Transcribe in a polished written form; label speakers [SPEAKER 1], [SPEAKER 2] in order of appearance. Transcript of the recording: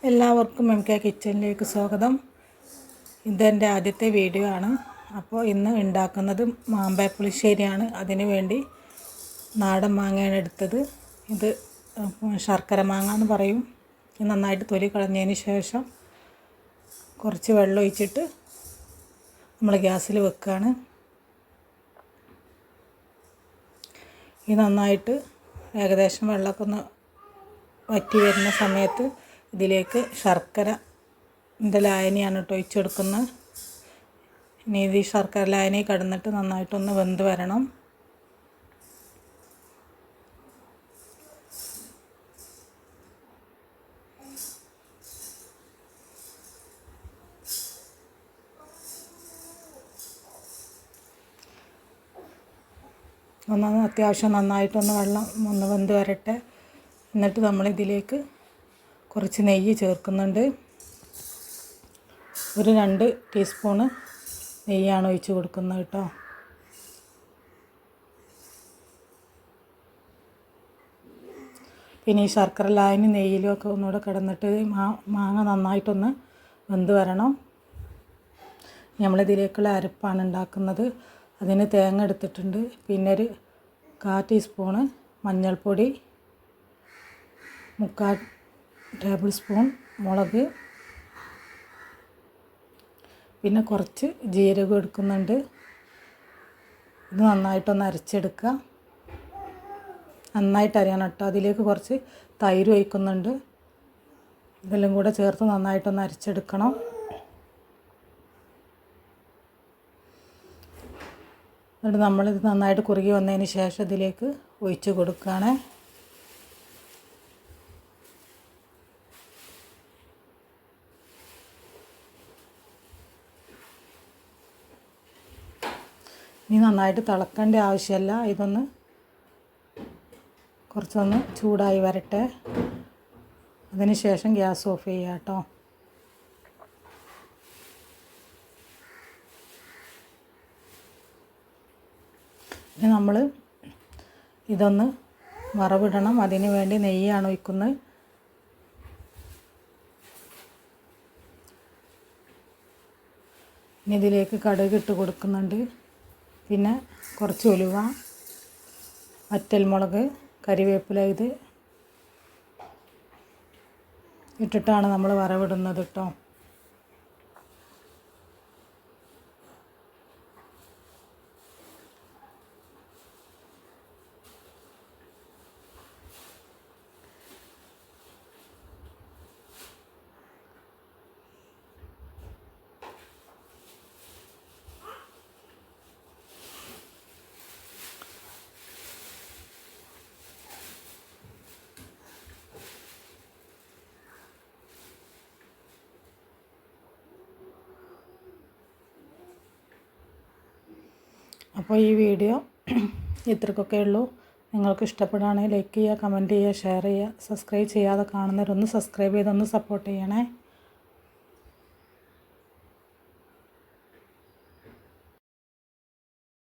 [SPEAKER 1] എല്ലാവർക്കും MK കിച്ചണിലേക്ക് സ്വാഗതം. ഇതെൻ്റെ ആദ്യത്തെ വീഡിയോ ആണ്. അപ്പോൾ ഇന്ന് ഉണ്ടാക്കുന്നത് മാമ്പഴ പുളിശ്ശേരിയാണ്. അതിനു വേണ്ടി നാടൻ മാങ്ങയാണ് എടുത്തത്. ഇത് ശർക്കര മാങ്ങ എന്ന് പറയും. ഇത് നന്നായിട്ട് തൊലി കളഞ്ഞതിന് ശേഷം കുറച്ച് വെള്ളം ഒഴിച്ചിട്ട് നമ്മൾ ഗ്യാസിൽ വെക്കുകയാണ്. ഇത് നന്നായിട്ട് ഏകദേശം വെള്ളമൊക്കെ ഒന്ന് വറ്റി വരുന്ന സമയത്ത് ഇതിലേക്ക് ശർക്കരൻ്റെ ലായനിയാണ് ഒഴിച്ചെടുക്കുന്നത്. ഇനി ഇത് ഈ ശർക്കര ലായനി കിടന്നിട്ട് നന്നായിട്ടൊന്ന് വെന്ത് വരണം. അത്യാവശ്യം നന്നായിട്ടൊന്ന് വെള്ളം ഒന്ന് വെന്ത് വരട്ടെ. എന്നിട്ട് നമ്മളിതിലേക്ക് കുറച്ച് നെയ്യ് ചേർക്കുന്നുണ്ട്. ഒരു 2 ടീസ്പൂണ് നെയ്യാണ് ഒഴിച്ച് കൊടുക്കുന്നത് കേട്ടോ. പിന്നെ ഈ ശർക്കര ലായനി നെയ്യിലൊക്കെ ഒന്നുകൂടെ കിടന്നിട്ട് മാങ്ങ നന്നായിട്ടൊന്ന് വെന്ത് വരണം. നമ്മളിതിലേക്കുള്ള അരപ്പാണ് ഉണ്ടാക്കുന്നത്. അതിന് തേങ്ങ എടുത്തിട്ടുണ്ട്. പിന്നെ ഒരു 1/4 ടീസ്പൂണ് മഞ്ഞൾപ്പൊടി, 3/4 ടേബിൾ സ്പൂൺ മുളക്, പിന്നെ കുറച്ച് ജീരകം എടുക്കുന്നുണ്ട്. ഇത് നന്നായിട്ടൊന്ന് അരച്ചെടുക്കുക. നന്നായിട്ട് അരയണം കേട്ടോ. അതിലേക്ക് കുറച്ച് തൈര് ഒഴിക്കുന്നുണ്ട്. ഇതെല്ലാം കൂടെ ചേർത്ത് നന്നായിട്ടൊന്ന് അരച്ചെടുക്കണം. എന്നിട്ട് നമ്മളിത് നന്നായിട്ട് കുറുകി വന്നതിന് ശേഷം ഇതിലേക്ക് ഒഴിച്ച് കൊടുക്കുകയാണ്. ഇനി നന്നായിട്ട് തിളക്കേണ്ട ആവശ്യമില്ല. ഇതൊന്ന് കുറച്ചൊന്ന് ചൂടായി വരട്ടെ. അതിന് ശേഷം ഗ്യാസ് ഓഫ് ചെയ്യുക കേട്ടോ. ഇനി നമ്മൾ ഇതൊന്ന് വറവിടണം. അതിന് വേണ്ടി നെയ്യാണ് ഒഴിക്കുന്നത്. ഇനി ഇതിലേക്ക് കടുക് ഇട്ട് കൊടുക്കുന്നുണ്ട്. പിന്നെ കുറച്ച് ഉലുവ, വറ്റൽമുളക്, കരിവേപ്പില ഇത് ഇട്ടിട്ടാണ് നമ്മൾ വറവിടുന്നത് കേട്ടോ. അപ്പോൾ ഈ വീഡിയോ ഇത്രക്കൊക്കെ ഉള്ളൂ. നിങ്ങൾക്ക് ഇഷ്ടപ്പെടുകയാണെങ്കിൽ ലൈക്ക് ചെയ്യുക, കമൻറ്റ് ചെയ്യുക, ഷെയർ ചെയ്യുക. സബ്സ്ക്രൈബ് ചെയ്യാതെ കാണുന്നവരൊന്ന് സബ്സ്ക്രൈബ് ചെയ്തൊന്ന് സപ്പോർട്ട് ചെയ്യണേ.